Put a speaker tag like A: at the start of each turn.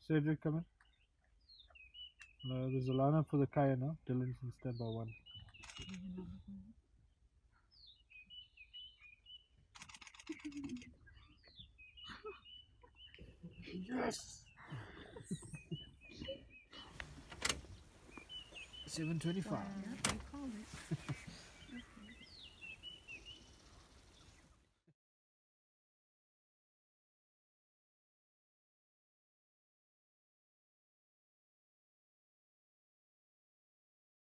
A: Cedric, come in. There's a lineup for the Kaya now. Dylan's in standby one. Yes! 7:25.
B: Wow, they called it.